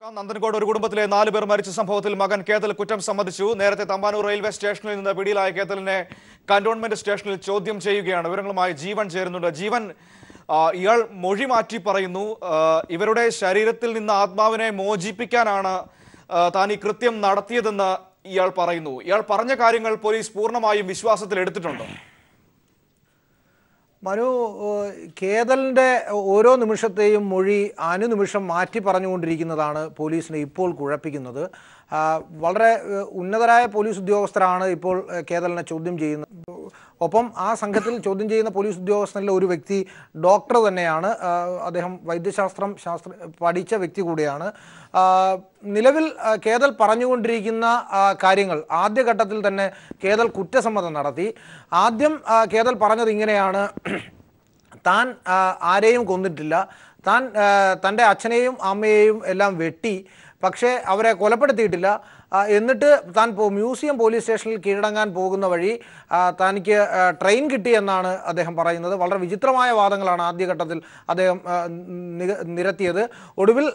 നന്ദൻകോട് ഒരു കുടുംബത്തിലെ 4 പേർ മരിച്ച സംഭവത്തിൽ മകൻ കേതൽ കുറ്റം സമ്മതിച്ചു. നേരത്തെ തമ്പാനൂർ റെയിൽവേ സ്റ്റേഷനിൽ നിന്ന് പിടിയിലായ കേതലിനെ കന്റോൺമെന്റ് സ്റ്റേഷനിൽ ചോദ്യം ചെയ്യുകയാണ്. വിവരങ്ങളുമായി ജീവൻ ചേരുന്നുണ്ട്. ജീവൻ, ഇയാൾ മൊഴി മാറ്റി പറയുന്നു. ഇവരുടെ ശരീരത്തിൽ നിന്ന് ആത്മാവിനെ മോചിപ്പിക്കാനാണ് താൻ ഈ കൃത്യം നടത്തിയതെന്ന് ഇയാൾ പറയുന്നു. ഇയാൾ പറഞ്ഞ കാര്യങ്ങൾ പോലീസ് പൂർണ്ണമായും വിശ്വാസത്തിൽ എടുത്തിട്ടുണ്ടോ? മനു, കേതലിൻ്റെ ഓരോ നിമിഷത്തെയും മൊഴി അനുനിമിഷം മാറ്റി പറഞ്ഞുകൊണ്ടിരിക്കുന്നതാണ് പോലീസിനെ ഇപ്പോൾ കുഴപ്പിക്കുന്നത്. വളരെ ഉന്നതരായ പോലീസ് ഉദ്യോഗസ്ഥരാണ് ഇപ്പോൾ കേതലിനെ ചോദ്യം ചെയ്യുന്നത്. ഒപ്പം ആ സംഘത്തിൽ ചോദ്യം ചെയ്യുന്ന പോലീസ് ഉദ്യോഗസ്ഥനിലെ ഒരു വ്യക്തി ഡോക്ടർ തന്നെയാണ്. അദ്ദേഹം വൈദ്യശാസ്ത്രം പഠിച്ച വ്യക്തി കൂടിയാണ്. നിലവിൽ കേതൽ പറഞ്ഞുകൊണ്ടിരിക്കുന്ന കാര്യങ്ങൾ ആദ്യഘട്ടത്തിൽ തന്നെ കേതൽ കുറ്റസമ്മതം നടത്തി. ആദ്യം കേതൽ പറഞ്ഞത് ഇങ്ങനെയാണ്: താൻ ആരെയും കൊന്നിട്ടില്ല, താൻ തൻ്റെ അച്ഛനെയും അമ്മയെയും എല്ലാം വെട്ടി, പക്ഷേ അവരെ കൊലപ്പെടുത്തിയിട്ടില്ല. എന്നിട്ട് താൻ മ്യൂസിയം പോലീസ് സ്റ്റേഷനിൽ കീഴടങ്ങാൻ പോകുന്ന വഴി തനിക്ക് ട്രെയിൻ കിട്ടിയെന്നാണ് അദ്ദേഹം പറയുന്നത്. വളരെ വിചിത്രമായ വാദങ്ങളാണ് ആദ്യഘട്ടത്തിൽ അദ്ദേഹം നിരത്തിയത്. ഒടുവിൽ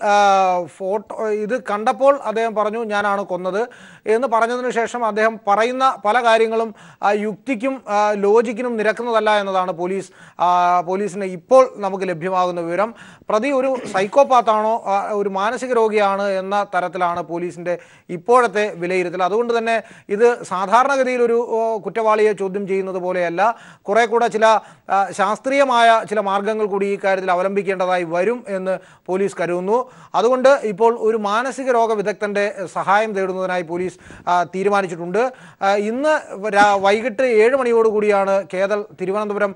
ഇത് കണ്ടപ്പോൾ അദ്ദേഹം പറഞ്ഞു, ഞാനാണ് കൊന്നത് എന്ന് പറഞ്ഞതിന് ശേഷം അദ്ദേഹം പറയുന്ന പല കാര്യങ്ങളും യുക്തിക്കും ലോജിക്കിനും നിരക്കുന്നതല്ല എന്നതാണ് പോലീസിന് ഇപ്പോൾ നമുക്ക് ലഭ്യമാകുന്ന വിവരം. പ്രതി ഒരു സൈക്കോപാത്താണോ ഒരു മാനസിക രോഗിയാണ് എന്ന തരത്തിലാണ് പോലീസിൻ്റെ ഇപ്പോഴത്തെ വിലയിരുത്തൽ. അതുകൊണ്ട് തന്നെ ഇത് സാധാരണഗതിയിൽ ഒരു കുറ്റവാളിയെ ചോദ്യം ചെയ്യുന്നത് പോലെയല്ല. കുറെ കൂടെ ചില ശാസ്ത്രീയമായ ചില മാർഗങ്ങൾ കൂടി ഈ കാര്യത്തിൽ അവലംബിക്കേണ്ടതായി വരും എന്ന് പോലീസ് കരുതുന്നു. അതുകൊണ്ട് ഇപ്പോൾ ഒരു മാനസിക രോഗ വിദഗ്ധൻ്റെ സഹായം തേടുന്നതിനായി പോലീസ് തീരുമാനിച്ചിട്ടുണ്ട്. ഇന്ന് വൈകിട്ട് 7 മണിയോടുകൂടിയാണ് കേതൽ തിരുവനന്തപുരം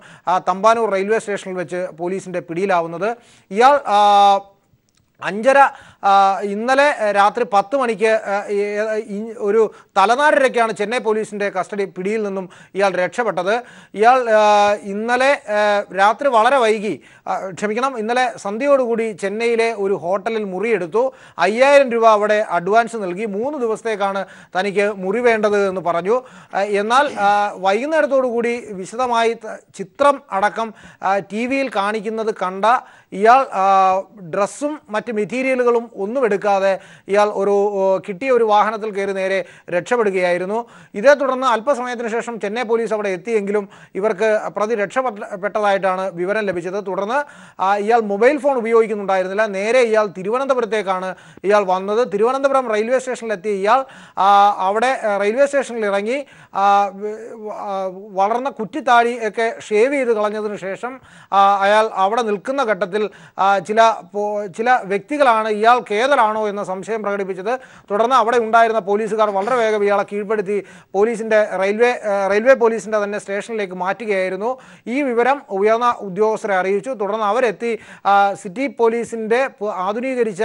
തമ്പാനൂർ റെയിൽവേ സ്റ്റേഷനിൽ വെച്ച് പോലീസിൻ്റെ പിടിയിലാവുന്നത്. ഇയാൾ 5:30 ഇന്നലെ രാത്രി 10 മണിക്ക് ഒരു തലനാരിഴയ്ക്കാണ് ചെന്നൈ പോലീസിൻ്റെ പിടിയിൽ നിന്നും ഇയാൾ രക്ഷപ്പെട്ടത്. ഇയാൾ ഇന്നലെ രാത്രി വളരെ വൈകി, ഇന്നലെ സന്ധ്യയോടുകൂടി ചെന്നൈയിലെ ഒരു ഹോട്ടലിൽ മുറിയെടുത്തു. 5000 രൂപ അവിടെ അഡ്വാൻസ് നൽകി. 3 ദിവസത്തേക്കാണ് തനിക്ക് മുറി വേണ്ടത് എന്ന് പറഞ്ഞു. എന്നാൽ വൈകുന്നേരത്തോടുകൂടി വിശദമായി ചിത്രം അടക്കം TV-യിൽ കാണിക്കുന്നത് കണ്ട ഇയാൾ ഡ്രസ്സും മറ്റ് മെറ്റീരിയലുകളും ഒന്നും എടുക്കാതെ ഇയാൾ കിട്ടിയ ഒരു വാഹനത്തിൽ കയറി നേരെ രക്ഷപ്പെടുകയായിരുന്നു. ഇതേ തുടർന്ന് അല്പസമയത്തിന് ശേഷം ചെന്നൈ പോലീസ് അവിടെ എത്തിയെങ്കിലും ഇവർക്ക് പ്രതി രക്ഷപ്പെട്ടതായിട്ടാണ് വിവരം ലഭിച്ചത്. തുടർന്ന് ഇയാൾ മൊബൈൽ ഫോൺ ഉപയോഗിക്കുന്നുണ്ടായിരുന്നില്ല. നേരെ ഇയാൾ തിരുവനന്തപുരത്തേക്കാണ് ഇയാൾ വന്നത്. തിരുവനന്തപുരം റെയിൽവേ സ്റ്റേഷനിലെത്തിയ ഇയാൾ അവിടെ റെയിൽവേ സ്റ്റേഷനിൽ ഇറങ്ങി വളർന്ന കുറ്റിത്താടി ഒക്കെ ഷേവ് ചെയ്ത് കളഞ്ഞതിന് ശേഷം അയാൾ അവിടെ നിൽക്കുന്ന ഘട്ടത്തിൽ ചില വ്യക്തികളാണ് ഇയാൾ കേതലാണോ എന്ന സംശയം പ്രകടിപ്പിച്ചത്. തുടർന്ന് അവിടെ ഉണ്ടായിരുന്ന പോലീസുകാർ വളരെ വേഗം ഇയാളെ കീഴ്പ്പെടുത്തി റെയിൽവേ പോലീസിൻ്റെ തന്നെ സ്റ്റേഷനിലേക്ക് മാറ്റുകയായിരുന്നു. ഈ വിവരം ഉയർന്ന ഉദ്യോഗസ്ഥരെ അറിയിച്ചു. തുടർന്ന് അവരെത്തി സിറ്റി പോലീസിൻ്റെ ആധുനീകരിച്ച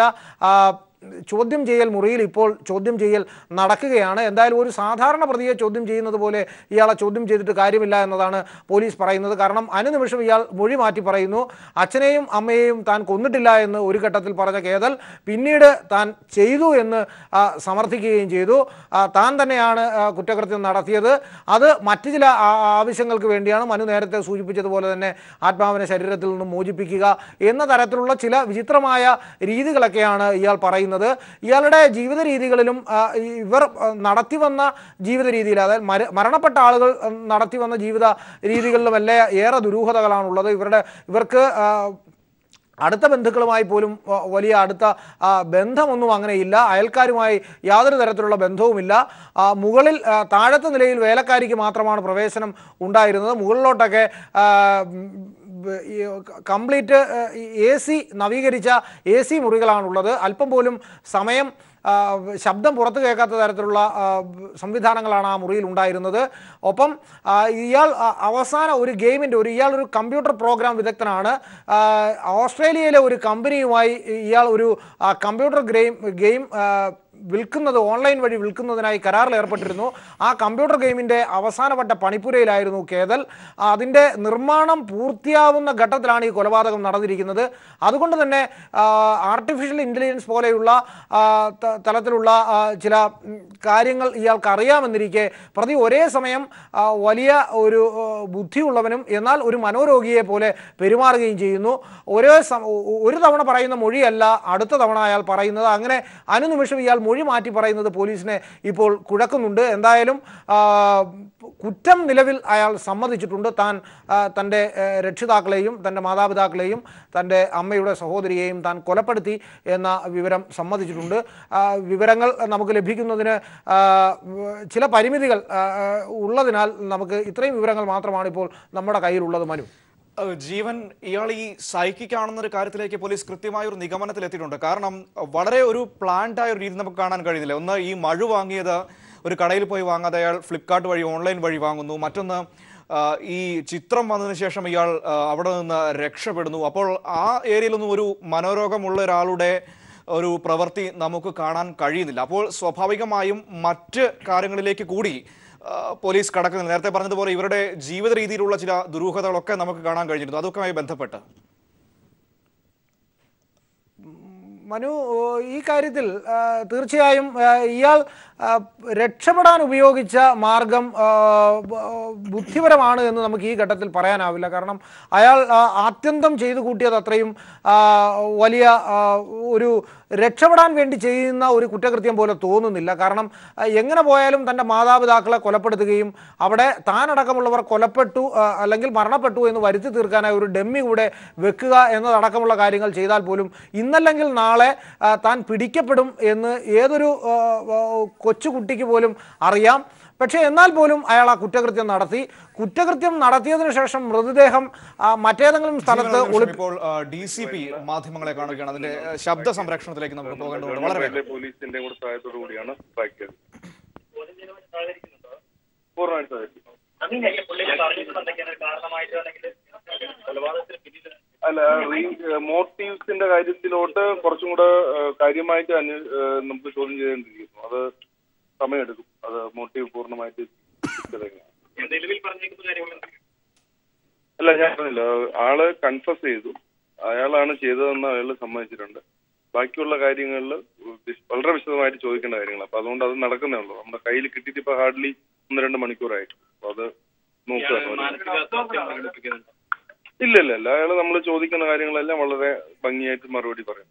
ചോദ്യം ചെയ്യൽ മുറിയിൽ ഇപ്പോൾ ചോദ്യം ചെയ്യൽ നടക്കുകയാണ്. എന്തായാലും ഒരു സാധാരണ പ്രതിയെ ചോദ്യം ചെയ്യുന്നത് പോലെ ഇയാളെ ചോദ്യം ചെയ്തിട്ട് കാര്യമില്ല എന്നതാണ് പോലീസ് പറയുന്നത്. കാരണം അനുനിമിഷം ഇയാൾ മൊഴി മാറ്റി പറയുന്നു. അച്ഛനെയും അമ്മയെയും താൻ കൊന്നിട്ടില്ല എന്ന് ഒരു ഘട്ടത്തിൽ പറഞ്ഞ കേതൽ പിന്നീട് താൻ ചെയ്തു എന്ന് സമർത്ഥിക്കുകയും ചെയ്തു. താൻ തന്നെയാണ് കുറ്റകൃത്യം നടത്തിയത്. അത് മറ്റു ചില ആവശ്യങ്ങൾക്ക് വേണ്ടിയാണ്. മനു നേരത്തെ സൂചിപ്പിച്ചതുപോലെ തന്നെ ആത്മാവിനെ ശരീരത്തിൽ നിന്നും മോചിപ്പിക്കുക എന്ന തരത്തിലുള്ള ചില വിചിത്രമായ രീതികളൊക്കെയാണ് ഇയാൾ പറയുന്നത്. ഇയാളുടെ ജീവിത രീതികളിലും ഇവർ നടത്തിവന്ന ജീവിത രീതിയിൽ, അതായത് മരണപ്പെട്ട ആളുകൾ നടത്തിവന്ന ജീവിത രീതികളിലുമെല്ലാം ഏറെ ദുരൂഹതകളാണുള്ളത്. ഇവർക്ക് അടുത്ത ബന്ധുക്കളുമായി പോലും വലിയ അടുത്ത ബന്ധമൊന്നും അങ്ങനെയില്ല. അയൽക്കാരുമായി യാതൊരു തരത്തിലുള്ള ബന്ധവുമില്ല. മുകളിൽ താഴത്തെ നിലയിൽ വേലക്കാരിക്ക് മാത്രമാണ് പ്രവേശനം ഉണ്ടായിരുന്നത്. മുകളിലോട്ടൊക്കെ കംപ്ലീറ്റ് AC നവീകരിച്ച AC മുറികളാണുള്ളത്. അല്പം പോലും ശബ്ദം പുറത്തു കേൾക്കാത്ത തരത്തിലുള്ള സംവിധാനങ്ങളാണ് ആ മുറിയിൽ ഉണ്ടായിരുന്നത്. ഒപ്പം ഇയാൾ അവസാന ഒരു ഇയാൾ ഒരു കമ്പ്യൂട്ടർ പ്രോഗ്രാം വിദഗ്ധനാണ്. ഓസ്ട്രേലിയയിലെ ഒരു കമ്പനിയുമായി ഇയാൾ ഒരു കമ്പ്യൂട്ടർ ഗെയിം വിൽക്കുന്നത് ഓൺലൈൻ വഴി വിൽക്കുന്നതിനായി കരാറിൽ ഏർപ്പെട്ടിരുന്നു. ആ കമ്പ്യൂട്ടർ ഗെയിമിൻ്റെ അവസാനവട്ട പണിപ്പുരയിലായിരുന്നു കേതൽ. അതിൻ്റെ നിർമ്മാണം പൂർത്തിയാവുന്ന ഘട്ടത്തിലാണ് ഈ കൊലപാതകം നടന്നിരിക്കുന്നത്. അതുകൊണ്ട് തന്നെ ആർട്ടിഫിഷ്യൽ ഇൻ്റലിജൻസ് പോലെയുള്ള തലത്തിലുള്ള ചില കാര്യങ്ങൾ ഇയാൾക്ക് അറിയാമെന്നിരിക്കെ പ്രതി ഒരേ സമയം വലിയ ഒരു ബുദ്ധിയുള്ളവനും എന്നാൽ ഒരു മനോരോഗിയെ പോലെ പെരുമാറുകയും ചെയ്യുന്നു. ഒരു തവണ പറയുന്ന മൊഴിയല്ല അടുത്ത തവണ അയാൾ പറയുന്നത്. അങ്ങനെ അനുനിമിഷം ഇയാൾ മൊഴി മാറ്റി പറയുന്നത് പോലീസിനെ ഇപ്പോൾ കുഴക്കുന്നുണ്ട്. എന്തായാലും കുറ്റം നിലവിൽ അയാൾ സമ്മതിച്ചിട്ടുണ്ട്. താൻ തൻ്റെ രക്ഷിതാക്കളെയും തൻ്റെ മാതാപിതാക്കളെയും തൻ്റെ അമ്മയുടെ സഹോദരിയെയും താൻ കൊലപ്പെടുത്തി എന്ന വിവരം സമ്മതിച്ചിട്ടുണ്ട്. വിവരങ്ങൾ നമുക്ക് ലഭിക്കുന്നതിന് ചില പരിമിതികൾ ഉള്ളതിനാൽ നമുക്ക് ഇത്രയും വിവരങ്ങൾ മാത്രമാണ് ഇപ്പോൾ നമ്മുടെ കയ്യിലുള്ളത്. മനു, ജീവൻ, ഇയാൾ ഈ സൈക്കിക് ആണെന്നൊരു കാര്യത്തിലേക്ക് പോലീസ് കൃത്യമായ ഒരു നിഗമനത്തിൽ എത്തിയിട്ടുണ്ട്. കാരണം വളരെ ഒരു പ്ലാൻഡ് ആയ ഒരു രീതി നമുക്ക് കാണാൻ കഴിയുന്നില്ല. ഒന്ന്, ഈ മഴ വാങ്ങിയത് ഒരു കടയിൽ പോയി വാങ്ങാതെ അയാൾ ഫ്ലിപ്കാർട്ട് വഴി ഓൺലൈൻ വഴി വാങ്ങുന്നു. മറ്റൊന്ന്, ഈ ചിത്രം വന്നതിന് ശേഷം ഇയാൾ അവിടെ നിന്ന് രക്ഷപ്പെടുന്നു. അപ്പോൾ ആ ഏരിയയിലൊന്നും ഒരു മനോരോഗമുള്ള ഒരാളുടെ ഒരു പ്രവൃത്തി നമുക്ക് കാണാൻ കഴിയുന്നില്ല. അപ്പോൾ സ്വാഭാവികമായും മറ്റ് കാര്യങ്ങളിലേക്ക് കൂടി പോലീസ് കടക്കുന്നില്ല. നേരത്തെ പറഞ്ഞതുപോലെ ഇവരുടെ ജീവിത രീതിയിലുള്ള ചില ദുരൂഹതകളൊക്കെ നമുക്ക് കാണാൻ കഴിഞ്ഞിരുന്നു. അതൊക്കെയുമായി ബന്ധപ്പെട്ട് മനു, ഈ കാര്യത്തിൽ തീർച്ചയായും ഇയാൾ രക്ഷപ്പെടാൻ ഉപയോഗിച്ച മാർഗം ബുദ്ധിപരമാണ് എന്ന് നമുക്ക് ഈ ഘട്ടത്തിൽ പറയാനാവില്ല. കാരണം അയാൾ ആത്യന്തം ചെയ്തു കൂട്ടിയത് അത്രയും വലിയ ഒരു രക്ഷപ്പെടാൻ വേണ്ടി ചെയ്യുന്ന ഒരു കുറ്റകൃത്യം പോലെ തോന്നുന്നില്ല. കാരണം എങ്ങനെ പോയാലും തൻ്റെ മാതാപിതാക്കളെ കൊലപ്പെടുത്തുകയും അവിടെ താനടക്കമുള്ളവർ കൊലപ്പെട്ടു അല്ലെങ്കിൽ മരണപ്പെട്ടു എന്ന് വരുത്തി തീർക്കാനായി ഒരു ഡമ്മി കൂടെ വെക്കുക എന്നതടക്കമുള്ള കാര്യങ്ങൾ ചെയ്താൽ പോലും ഇന്നല്ലെങ്കിൽ നാളെ താൻ പിടിക്കപ്പെടും എന്ന് ഏതൊരു കൊച്ചുകുട്ടിക്ക് പോലും അറിയാം. പക്ഷേ എന്നാൽ പോലും അയാൾ ആ കുറ്റകൃത്യം നടത്തി. കുറ്റകൃത്യം നടത്തിയതിനു ശേഷം മൃതദേഹം മറ്റേതെങ്കിലും സ്ഥലത്ത് ഇപ്പോൾ DCP മാധ്യമങ്ങളെ കാണുകയാണ്. അതിന്റെ ശബ്ദ സംരക്ഷണത്തിലേക്ക് നമുക്ക് പോകേണ്ടതുണ്ട്. വളരെ പോലീസിന്റെ കൂടെ സഹായത്തോടു കൂടിയാണ് അല്ല, മോട്ടീവ്സിന്റെ കാര്യത്തിലോട്ട് കുറച്ചും കൂടെ കാര്യമായിട്ട് നമുക്ക് ചോദ്യം ചെയ്യേണ്ടിയിരിക്കുന്നു. അത് സമയമെടുക്കും. അത് മോട്ടീവ് പൂർണ്ണമായിട്ട് അല്ല, ഞാൻ പറഞ്ഞില്ല, ആള് കൺഫസ് ചെയ്തു. അയാളാണ് ചെയ്തതെന്ന് അയാൾ സമ്മതിച്ചിട്ടുണ്ട്. ബാക്കിയുള്ള കാര്യങ്ങളിൽ വളരെ വിശദമായിട്ട് ചോദിക്കേണ്ട കാര്യങ്ങൾ. അപ്പൊ അതുകൊണ്ട് അത് നടക്കുന്നേ ഉള്ളൂ. നമ്മുടെ കയ്യിൽ കിട്ടിയിട്ട് ഇപ്പൊ ഹാർഡ്ലി 1-2 മണിക്കൂറായിട്ട്. അപ്പൊ അത് നോക്കുക. ഇല്ല, അയാൾ നമ്മൾ ചോദിക്കുന്ന കാര്യങ്ങളെല്ലാം വളരെ ഭംഗിയായിട്ട് മറുപടി പറയും.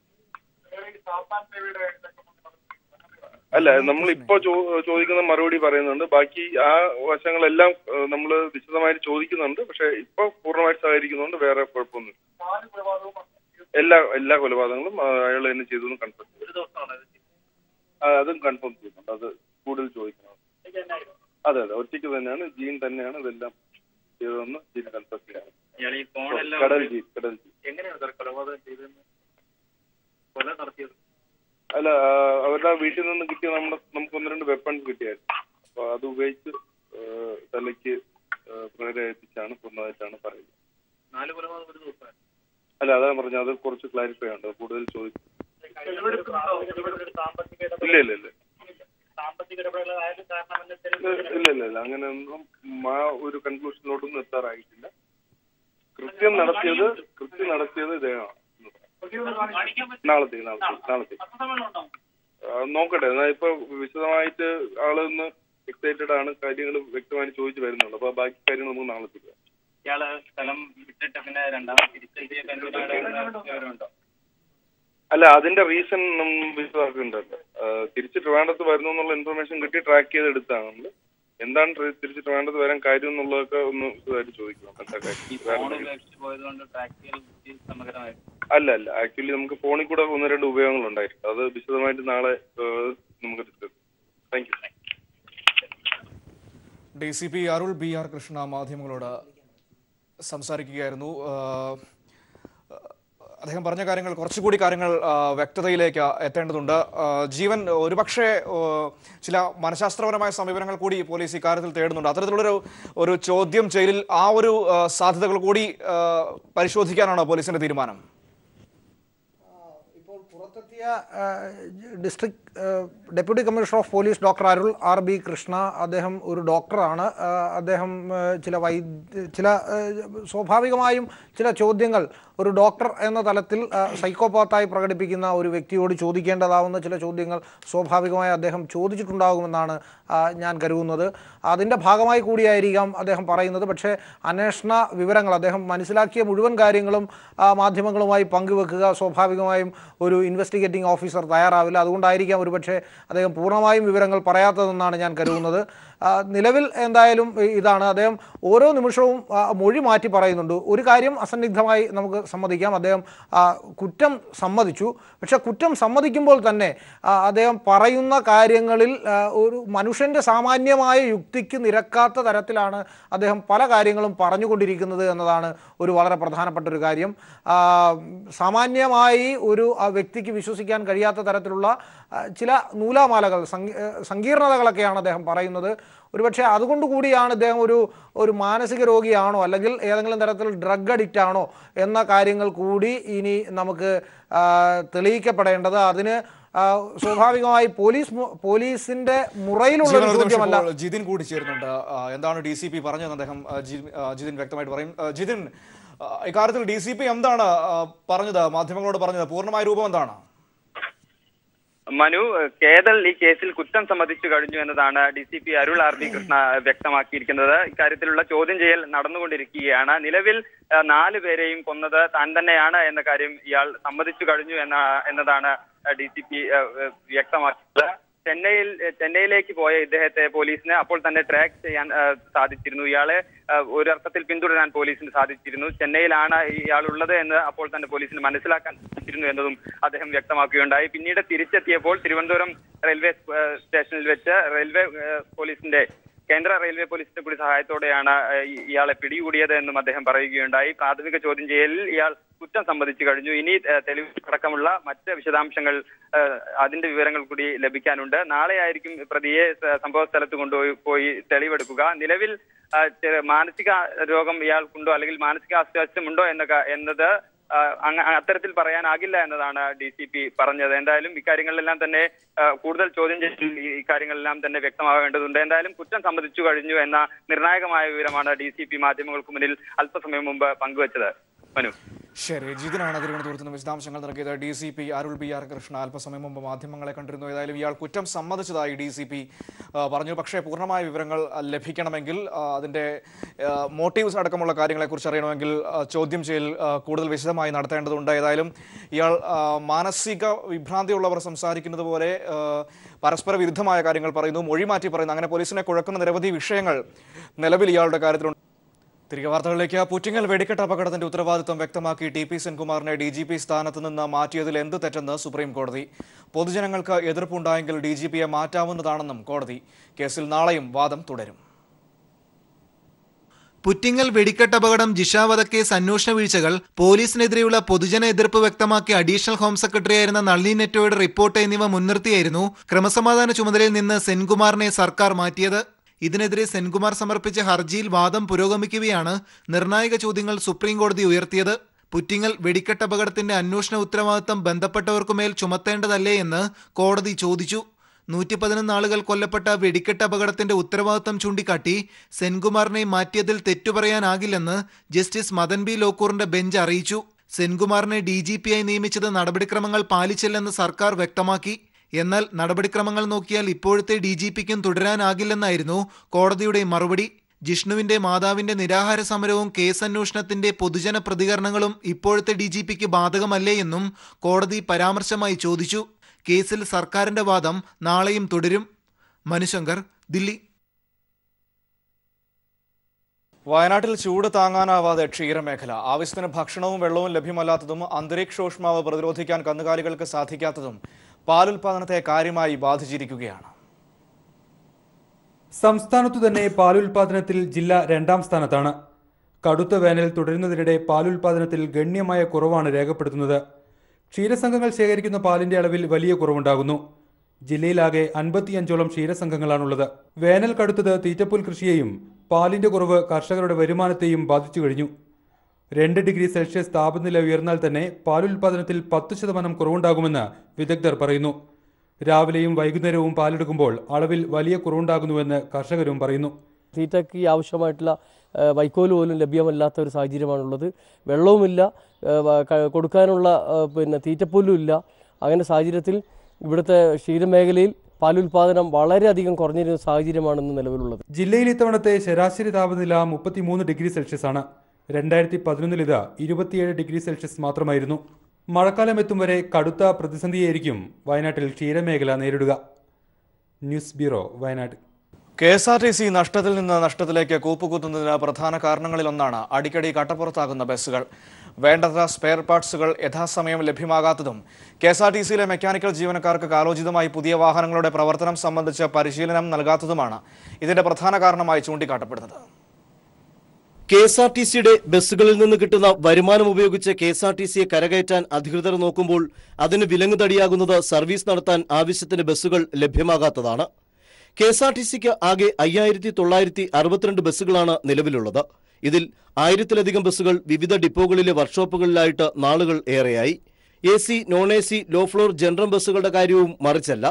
അല്ല, നമ്മളിപ്പോ ചോദിക്കുന്ന മറുപടി പറയുന്നുണ്ട്. ബാക്കി ആ വശങ്ങളെല്ലാം നമ്മൾ വിശദമായിട്ട് ചോദിക്കുന്നുണ്ട്. പക്ഷെ ഇപ്പൊ പൂർണ്ണമായിട്ട് സഹകരിക്കുന്നുണ്ട്. വേറെ കുഴപ്പമൊന്നുമില്ല. എല്ലാ കൊലപാതകങ്ങളും അയാൾ തന്നെ ചെയ്തു കൺഫേം ചെയ്തു. അതും കൺഫേം ചെയ്യുന്നുണ്ട്. അത് കൂടുതൽ ചോദിക്കണം. അതെ, ഒറ്റയ്ക്ക് തന്നെയാണ്, ജീൻ തന്നെയാണ് ഇതെല്ലാം ചെയ്തതെന്ന് ജീൻ കൺഫേം ചെയ്യാണ്. കടൽ ജീൻ അല്ല, അവരുടെ വീട്ടിൽ നിന്ന് കിട്ടിയ നമുക്ക് 1-2 വെപ്പൺസ് കിട്ടിയായിരുന്നു. അപ്പൊ അത് ഉപയോഗിച്ച് തലയ്ക്ക് പ്രേരിപ്പിച്ചാണ് കൊന്നതായിട്ടാണ് പറയുന്നത്. അല്ല, അതാണ് പറഞ്ഞത്. അത് കുറച്ച് ക്ലാരിഫൈ ഉണ്ട്. കൂടുതൽ ചോദിക്കും. ഇല്ല, അങ്ങനെയൊന്നും ആ ഒരു കൺക്ലൂഷനിലോട്ടൊന്നും എത്താറായിട്ടില്ല. കൃത്യം നടത്തിയത് ഇദ്ദേഹമാണ്. നാളത്തെ നോക്കട്ടെ. എന്നാ ഇപ്പൊ വിശദമായിട്ട് ആളൊന്ന് എക്സൈറ്റഡ് ആണ്. കാര്യങ്ങൾ വ്യക്തമായിട്ട് ചോദിച്ചു വരുന്നുണ്ട്. അപ്പൊ ബാക്കി കാര്യങ്ങൾ നമുക്ക് നാളെ ചെയ്യാം. അല്ല, അതിന്റെ റീസൺ വിശദമാക്കുന്നുണ്ടല്ലോ. തിരിച്ച് ട്രിവാൻഡ്രത്ത് വരുന്നു എന്നുള്ള ഇൻഫർമേഷൻ കിട്ടി ട്രാക്ക് ചെയ്ത് എടുത്താണ് നമ്മള്. എന്താണ് തിരിച്ച് ട്രിവാൻഡ്രത്ത് വരാൻ കാര്യം എന്നുള്ളതൊക്കെ ഒന്ന് വിശദമായിട്ട് ചോദിക്കണം. അല്ല, ആക്ച്വലി നമുക്ക് ഫോണിൽ കൂടെ 1-2 ഉപയോഗങ്ങൾ ഉണ്ടായിരുന്നു. അത് വിശദമായിട്ട് നാളെ നമുക്ക് ഡിസ്കസ് ചെയ്യാം. Thank you. DCP Arul BR Krishna മാധ്യമങ്ങളോട് സംസാരിക്കുകയായിരുന്നു. അദ്ദേഹം പറഞ്ഞ കാര്യങ്ങൾ, കുറച്ചുകൂടി കാര്യങ്ങൾ വ്യക്തതയിലേക്ക് എത്തേണ്ടതുണ്ട്. ജീവൻ, ഒരുപക്ഷെ ചില മനഃശാസ്ത്രപരമായ സമീപനങ്ങൾ കൂടി പോലീസ് ഇക്കാര്യത്തിൽ തേടുന്നുണ്ട്. അത്തരത്തിലുള്ളൊരു ചോദ്യം ചെയ്യലിൽ ആ ഒരു സാധ്യതകൾ കൂടി പരിശോധിക്കാനാണോ പോലീസിന്റെ തീരുമാനം? ഇപ്പോൾ പുറത്തെത്തിയ district deputy commissioner of police doctor Arul RB Krishna, അദ്ദേഹം ഒരു ഡോക്ടറാണ്. അദ്ദേഹം സ്വാഭാവികമായും ചില ചോദ്യങ്ങൾ ഒരു ഡോക്ടർ എന്ന തലത്തിൽ സൈക്കോപാത്തായി പ്രകടിപ്പിക്കുന്ന ഒരു വ്യക്തിയോട് ചോദിക്കേണ്ടതാവുന്ന ചില ചോദ്യങ്ങൾ സ്വാഭാവികമായി അദ്ദേഹം ചോദിച്ചിട്ടുണ്ടാകുമെന്നാണ് ഞാൻ കരുതുന്നത്. അതിൻ്റെ ഭാഗമായി കൂടിയായിരിക്കാം അദ്ദേഹം പറയുന്നത്. പക്ഷേ അന്വേഷണ വിവരങ്ങൾ, അദ്ദേഹം മനസ്സിലാക്കിയ മുഴുവൻ കാര്യങ്ങളും മാധ്യമങ്ങളുമായി പങ്കുവെക്കുക സ്വാഭാവികമായും ഒരു ഇൻവെസ്റ്റിഗേറ്റിംഗ് ഓഫീസർ തയ്യാറാവില്ല. അതുകൊണ്ടായിരിക്കാം ഒരുപക്ഷെ അദ്ദേഹം പൂർണ്ണമായും വിവരങ്ങൾ പറയാത്തതെന്നാണ് ഞാൻ കരുതുന്നത്. നിലവിൽ എന്തായാലും ഇതാണ്, അദ്ദേഹം ഓരോ നിമിഷവും മൊഴി മാറ്റി പറയുന്നുണ്ട്. ഒരു കാര്യം അസന്നിഗ്ധമായി നമുക്ക് സമ്മതിക്കാം, അദ്ദേഹം കുറ്റം സമ്മതിച്ചു. പക്ഷെ കുറ്റം സമ്മതിക്കുമ്പോൾ തന്നെ അദ്ദേഹം പറയുന്ന കാര്യങ്ങളിൽ ഒരു മനുഷ്യൻ്റെ സാമാന്യമായ യുക്തിക്ക് നിരക്കാത്ത തരത്തിലാണ് അദ്ദേഹം പല കാര്യങ്ങളും പറഞ്ഞുകൊണ്ടിരിക്കുന്നത് എന്നതാണ് ഒരു വളരെ പ്രധാനപ്പെട്ട ഒരു കാര്യം. സാമാന്യമായി ഒരു വ്യക്തിക്ക് വിശ്വസിക്കാൻ കഴിയാത്ത തരത്തിലുള്ള ചില നൂലാമാലകൾ, സങ്കീർണതകളൊക്കെയാണ് അദ്ദേഹം പറയുന്നത്. ഒരുപക്ഷെ അതുകൊണ്ടുകൂടിയാണ് ഇദ്ദേഹം ഒരു മാനസിക രോഗിയാണോ അല്ലെങ്കിൽ ഏതെങ്കിലും തരത്തിൽ ഡ്രഗ് അഡിക്റ്റ് ആണോ എന്ന കാര്യങ്ങൾ കൂടി ഇനി നമുക്ക് തെളിയിക്കപ്പെടേണ്ടത്. അതിന് സ്വാഭാവികമായി പോലീസിന്റെ മുറയിലുള്ള ചോദ്യമല്ല. ജിതിൻ കൂടി ചേരുന്നുണ്ട്. എന്താണ് DCP പറഞ്ഞതെന്ന് അദ്ദേഹം ജിതിൻ വ്യക്തമായിട്ട് പറയും. ജിതിൻ, ഇക്കാര്യത്തിൽ DCP എന്താണ് പറഞ്ഞത്, മാധ്യമങ്ങളോട് പറഞ്ഞത്? പൂർണ്ണമായ രൂപം എന്താണ്? മനു, കേതൽ ഈ കേസിൽ കുറ്റം സമ്മതിച്ചു കഴിഞ്ഞു എന്നതാണ് DCP അരുൾ RB കൃഷ്ണ വ്യക്തമാക്കിയിരിക്കുന്നത്. ഇക്കാര്യത്തിലുള്ള ചോദ്യം ചെയ്യൽ നടന്നുകൊണ്ടിരിക്കുകയാണ്. നിലവിൽ 4 പേരെയും കൊന്നത് താൻ തന്നെയാണ് എന്ന കാര്യം ഇയാൾ സമ്മതിച്ചു കഴിഞ്ഞു എന്നതാണ് DCP വ്യക്തമാക്കിയത്. ചെന്നൈയിലേക്ക് പോയ ഇദ്ദേഹത്തെ പോലീസിന് അപ്പോൾ തന്നെ ട്രാക്ക് ചെയ്യാൻ സാധിച്ചിരുന്നു. ഇയാളെ ഒരർത്ഥത്തിൽ പിന്തുടരാൻ പോലീസിന് സാധിച്ചിരുന്നു. ചെന്നൈയിലാണ് ഇയാൾ ഉള്ളത് എന്ന് അപ്പോൾ തന്നെ പോലീസിന് മനസ്സിലാക്കാൻ സാധിച്ചിരുന്നു എന്നതും അദ്ദേഹം വ്യക്തമാക്കുകയുണ്ടായി. പിന്നീട് തിരിച്ചെത്തിയപ്പോൾ തിരുവനന്തപുരം റെയിൽവേ സ്റ്റേഷനിൽ വെച്ച് കേന്ദ്ര റെയിൽവേ പോലീസിന്റെ കൂടി സഹായത്തോടെയാണ് ഇയാളെ പിടികൂടിയത് എന്നും അദ്ദേഹം പറയുകയുണ്ടായി. പ്രാഥമിക ചോദ്യം ചെയ്യലിൽ ഇയാൾ കുറ്റം സമ്മതിച്ചു കഴിഞ്ഞു. ഇനി തെളിവടക്കമുള്ള മറ്റ് വിശദാംശങ്ങൾ, അതിന്റെ വിവരങ്ങൾ കൂടി ലഭിക്കാനുണ്ട്. നാളെ ആയിരിക്കും പ്രതിയെ സംഭവ സ്ഥലത്ത് കൊണ്ടുപോയി തെളിവെടുക്കുക. നിലവിൽ മാനസിക രോഗം ഇയാൾക്കുണ്ടോ അല്ലെങ്കിൽ മാനസിക അസ്വാസ്ഥ്യമുണ്ടോ എന്നത് അത്തരത്തിൽ പറയാനാകില്ല എന്നതാണ് DCP പറഞ്ഞത്. എന്തായാലും ഇക്കാര്യങ്ങളിലെല്ലാം തന്നെ കൂടുതൽ ചോദ്യം ചെയ്യൽ ഇക്കാര്യങ്ങളെല്ലാം തന്നെ വ്യക്തമാവേണ്ടതുണ്ട്. എന്തായാലും കുറ്റം സമ്മതിച്ചു കഴിഞ്ഞു എന്ന നിർണായകമായ വിവരമാണ് DCP മാധ്യമങ്ങൾക്ക് മുന്നിൽ അല്പസമയം മുമ്പ് പങ്കുവച്ചത്. മനു, ശരി, ജിതിനാണ് തിരുവനന്തപുരത്ത് നിന്ന് വിശദാംശങ്ങൾ നൽകിയത്. DCP അരുൾ BR കൃഷ്ണ അല്പസമയം മുമ്പ് മാധ്യമങ്ങളെ കണ്ടിരുന്നു. ഏതായാലും ഇയാൾ കുറ്റം സമ്മതിച്ചതായി DCP പറഞ്ഞു. പക്ഷേ പൂർണ്ണമായ വിവരങ്ങൾ ലഭിക്കണമെങ്കിൽ, അതിൻ്റെ മോട്ടീവ്സ് അടക്കമുള്ള കാര്യങ്ങളെക്കുറിച്ച് അറിയണമെങ്കിൽ ചോദ്യം ചെയ്യൽ കൂടുതൽ വിശദമായി നടത്തേണ്ടതുണ്ട്. ഏതായാലും ഇയാൾ മാനസിക വിഭ്രാന്തിയുള്ളവർ സംസാരിക്കുന്നത് പോലെ പരസ്പര വിരുദ്ധമായ കാര്യങ്ങൾ പറയുന്നു, മൊഴി മാറ്റി പറയുന്നു. അങ്ങനെ പോലീസിനെ കുഴക്കുന്ന നിരവധി വിഷയങ്ങൾ നിലവിൽ ഇയാളുടെ കാര്യത്തിലുണ്ട്. തിരികെ വാർത്തകളിലേക്ക്. പുറ്റിങ്ങൽ വെടിക്കെട്ട് അപകടത്തിന്റെ ഉത്തരവാദിത്വം വ്യക്തമാക്കി TP സെൻകുമാറിനെ DGP സ്ഥാനത്ത് നിന്ന് മാറ്റിയതിൽ എന്ത് തെറ്റെന്ന് സുപ്രീം കോടതി. പൊതുജനങ്ങൾക്ക് എതിർപ്പുണ്ടായെങ്കിൽ DGPയെ മാറ്റാവുന്നതാണെന്നും കോടതി. കേസിൽ നാളെയും വാദം തുടരും. പുറ്റിങ്ങൽ വെടിക്കെട്ട് അപകടം, ജിഷ വധക്കേസ് അന്വേഷണ വീഴ്ചകൾ, പോലീസിനെതിരെയുള്ള പൊതുജന എതിർപ്പ് വ്യക്തമാക്കിയ അഡീഷണൽ ഹോം സെക്രട്ടറിയായിരുന്ന നളിനി നെറ്റോയുടെ റിപ്പോർട്ട് എന്നിവ മുൻനിർത്തിയായിരുന്നു ക്രമസമാധാന ചുമതലയിൽ നിന്ന് സെൻകുമാറിനെ സർക്കാർ മാറ്റിയത്. ഇതിനെതിരെ സെൻകുമാർ സമർപ്പിച്ച ഹർജിയിൽ വാദം പുരോഗമിക്കുകയാണ് നിർണായക ചോദ്യങ്ങൾ സുപ്രീം കോടതി ഉയർത്തിയത്. പുറ്റിങ്ങൽ വെടിക്കെട്ട് അപകടത്തിന്റെ അന്വേഷണ ഉത്തരവാദിത്തം ബന്ധപ്പെട്ടവർക്കുമേൽ ചുമത്തേണ്ടതല്ലേ എന്ന് കോടതി ചോദിച്ചു. 111 ആളുകൾ കൊല്ലപ്പെട്ട വെടിക്കെട്ട് അപകടത്തിന്റെ ഉത്തരവാദിത്തം ചൂണ്ടിക്കാട്ടി സെൻകുമാറിനെ മാറ്റിയതിൽ തെറ്റുപറയാനാകില്ലെന്ന് ജസ്റ്റിസ് മദൻ ബി ലോക്കൂറിന്റെ ബെഞ്ച് അറിയിച്ചു. സെൻകുമാറിനെ DGPയായി നിയമിച്ചത് നടപടിക്രമങ്ങൾ പാലിച്ചില്ലെന്ന് സർക്കാർ വ്യക്തമാക്കി. എന്നാൽ നടപടിക്രമങ്ങൾ നോക്കിയാൽ ഇപ്പോഴത്തെ DGPക്കും തുടരാനാകില്ലെന്നായിരുന്നു കോടതിയുടെ മറുപടി. ജിഷ്ണുവിന്റെ മാതാവിന്റെ നിരാഹാര സമരവും കേസന്വേഷണത്തിന്റെ പൊതുജന പ്രതികരണങ്ങളും ഇപ്പോഴത്തെ DGPക്ക് ബാധകമല്ലേ എന്നും കോടതി പരാമർശമായി ചോദിച്ചു. കേസിൽ സർക്കാരിന്റെ വാദം നാളെയും തുടരും. മനുശങ്കർ, ദില്ലി. വയനാട്ടിൽ ചൂട് താങ്ങാനാവാതെ ക്ഷീരമേഖല. ആവശ്യത്തിന് ഭക്ഷണവും വെള്ളവും ലഭ്യമല്ലാത്തതും അന്തരീക്ഷോഷ്മാവ് പ്രതിരോധിക്കാൻ കന്നുകാലികൾക്ക് സാധിക്കാത്തതും പാലുൽപാദനത്തെ കാര്യമായി ബാധിച്ചിരിക്കുകയാണ്. സംസ്ഥാനത്തു തന്നെ പാലുൽപാദനത്തിൽ ജില്ല 2ാം സ്ഥാനത്താണ്. കടുത്ത വേനൽ തുടരുന്നതിനിടെ പാലുൽപാദനത്തിൽ ഗണ്യമായ കുറവാണ് രേഖപ്പെടുത്തുന്നത്. ക്ഷീരസംഘങ്ങൾ ശേഖരിക്കുന്ന പാലിന്റെ അളവിൽ വലിയ കുറവുണ്ടാകുന്നു. ജില്ലയിലാകെ 55ഓളം ക്ഷീരസംഘങ്ങളാണുള്ളത്. വേനൽ കടുത്തത് തീറ്റപ്പുൽ കൃഷിയെയും പാലിന്റെ കുറവ് കർഷകരുടെ വരുമാനത്തെയും ബാധിച്ചു കഴിഞ്ഞു. 2 ഡിഗ്രി സെൽഷ്യസ് താപനില ഉയർന്നാൽ തന്നെ പാലുൽപാദനത്തിൽ 10% കുറവുണ്ടാകുമെന്ന് വിദഗ്ധർ പറയുന്നു. രാവിലെയും വൈകുന്നേരവും പാലെടുക്കുമ്പോൾ അളവിൽ വലിയ കുറവുണ്ടാകുന്നുവെന്ന് കർഷകരും പറയുന്നു. തീറ്റയ്ക്ക് ആവശ്യമായിട്ടുള്ള വൈക്കോൽ പോലും ലഭ്യമല്ലാത്ത ഒരു സാഹചര്യമാണുള്ളത്. വെള്ളവുമില്ല, കൊടുക്കാനുള്ള തീറ്റപ്പുല്ലും ഇല്ല. അങ്ങനെ സാഹചര്യത്തിൽ ഇവിടുത്തെ ക്ഷീരമേഖലയിൽ പാലുൽപാദനം വളരെയധികം കുറഞ്ഞിരുന്ന സാഹചര്യമാണെന്ന് നിലവിലുള്ളത്. ജില്ലയിൽ ഇത്തവണത്തെ ശരാശരി താപനില 33 ഡിഗ്രി സെൽഷ്യസ് ആണ്. 2011 ഇത് 27 ഡിഗ്രി സെൽഷ്യസ് മാത്രമായിരുന്നു. മഴക്കാലം എത്തും വരെ കടുത്ത പ്രതിസന്ധിയായിരിക്കും വയനാട്ടിൽ ക്ഷീരമേഖല നേരിടുക. News bureau, Wayanad. KSRTC നഷ്ടത്തിൽ നിന്ന് നഷ്ടത്തിലേക്ക് കൂപ്പുകുത്തുന്നതിന് പ്രധാന കാരണങ്ങളിലൊന്നാണ് അടിക്കടി കട്ടപ്പുറത്താകുന്ന ബസ്സുകൾ. വേണ്ടത്ര സ്പെയർ പാർട്സുകൾ യഥാസമയം ലഭ്യമാകാത്തതും KSRTCയിലെ മെക്കാനിക്കൽ ജീവനക്കാർക്ക് കാലോചിതമായി പുതിയ വാഹനങ്ങളുടെ പ്രവർത്തനം സംബന്ധിച്ച് പരിശീലനം നൽകാത്തതുമാണ് ഇതിന്റെ പ്രധാന കാരണമായി ചൂണ്ടിക്കാട്ടപ്പെടുന്നത്. KSRTCയുടെ ബസ്സുകളിൽ നിന്ന് കിട്ടുന്ന വരുമാനം ഉപയോഗിച്ച് KSRTCയെ കരകയറ്റാൻ അധികൃതർ നോക്കുമ്പോൾ അതിന് വിലങ്ങുതടിയാകുന്നത് സർവീസ് നടത്താൻ ആവശ്യത്തിന് ബസ്സുകൾ ലഭ്യമാകാത്തതാണ്. KSRTCക്ക് ആകെ 5962 ബസ്സുകളാണ് നിലവിലുള്ളത്. ഇതിൽ 1000-ലധികം ബസ്സുകൾ വിവിധ ഡിപ്പോകളിലെ വർക്ക്ഷോപ്പുകളിലായിട്ട് നാളുകൾ ഏറെയായി. AC, non AC, low floor general ബസ്സുകളുടെ കാര്യവും മറിച്ചല്ല.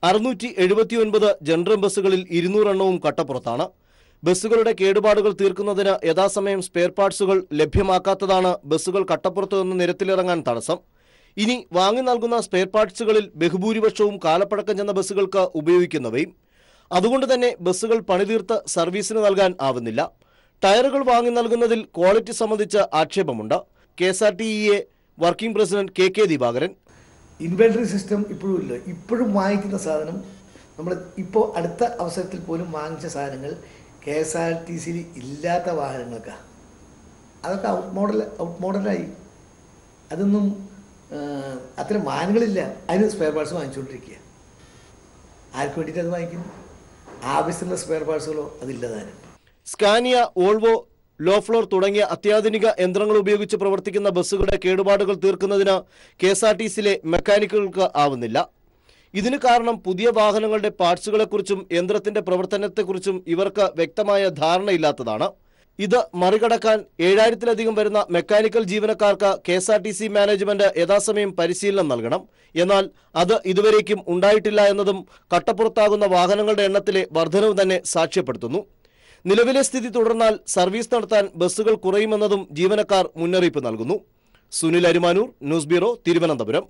679 ജനറൽ ബസ്സുകളിൽ 200 എണ്ണവും കട്ടപ്പുറത്താണ്. ബസ്സുകളുടെ കേടുപാടുകൾ തീർക്കുന്നതിന് യഥാസമയം സ്പെയർ പാർട്സുകൾ ലഭ്യമാക്കാത്തതാണ് ബസ്സുകൾ കട്ടപ്പുറത്ത് നിന്ന് നിരത്തിലിറങ്ങാൻ തടസ്സം. ഇനി വാങ്ങി നൽകുന്ന സ്പെയർ പാർട്സുകളിൽ ബഹുഭൂരിപക്ഷവും കാലപ്പഴക്കം ചെന്ന ബസ്സുകൾക്ക് ഉപയോഗിക്കുന്നവയും. അതുകൊണ്ട് തന്നെ ബസ്സുകൾ പണിതീർത്ത് സർവീസിന് നൽകാൻ ആവുന്നില്ല. ടയറുകൾ വാങ്ങി നൽകുന്നതിൽ ക്വാളിറ്റി സംബന്ധിച്ച് ആക്ഷേപമുണ്ട്. KSRTCയെ working president KK Divakaran. Inventory system ഇപ്പോഴും ഇല്ല. ഇപ്പോഴും വാങ്ങിക്കുന്ന സാധനം നമ്മൾ ഇപ്പോൾ അടുത്ത അവസരത്തിൽ പോലും വാങ്ങിച്ച സാധനങ്ങൾ KSRTCയിൽ ഇല്ലാത്ത വാഹനങ്ങൾക്കാണ്. അതൊക്കെ ഔട്ട് മോഡലായി. അതൊന്നും അത്തരം വാഹനങ്ങളില്ല. അതിന് സ്പെയർ പാർട്സ് വാങ്ങിച്ചുകൊണ്ടിരിക്കുക. ആർക്ക് വേണ്ടിയിട്ട് അത് വാങ്ങിക്കുന്നു? ആവശ്യമുള്ള സ്പെയർ പാർട്സുകളോ അതില്ലതാനും. സ്കാനിയ, വോൾവോ, ലോ ഫ്ലോർ തുടങ്ങിയ അത്യാധുനിക യന്ത്രങ്ങൾ ഉപയോഗിച്ച് പ്രവർത്തിക്കുന്ന ബസ്സുകളുടെ കേടുപാടുകൾ തീർക്കുന്നതിന് KSRTCയിലെ മെക്കാനിക്കുകൾക്ക് ആവുന്നില്ല. ഇതിന് കാരണം പുതിയ വാഹനങ്ങളുടെ പാർട്സുകളെക്കുറിച്ചും യന്ത്രത്തിന്റെ പ്രവർത്തനത്തെക്കുറിച്ചും ഇവർക്ക് വ്യക്തമായ ധാരണയില്ലാത്തതാണ്. ഇത് മറികടക്കാൻ 7000-ലധികം വരുന്ന മെക്കാനിക്കൽ ജീവനക്കാർക്ക് KSRTC മാനേജ്മെന്റ് യഥാസമയം പരിശീലനം നൽകണം. എന്നാൽ അത് ഇതുവരേക്കും ഉണ്ടായിട്ടില്ല എന്നതും കട്ടപ്പുറത്താകുന്ന വാഹനങ്ങളുടെ എണ്ണത്തിലെ വർധനവ് തന്നെ സാക്ഷ്യപ്പെടുത്തുന്നു. നിലവിലെ സ്ഥിതി തുടർന്നാൽ സർവീസ് നടത്താൻ ബസ്സുകൾ കുറയുമെന്നതും ജീവനക്കാർ മുന്നറിയിപ്പ് നൽകുന്നു. Sunil Arimanur, news bureau, Thiruvananthapuram.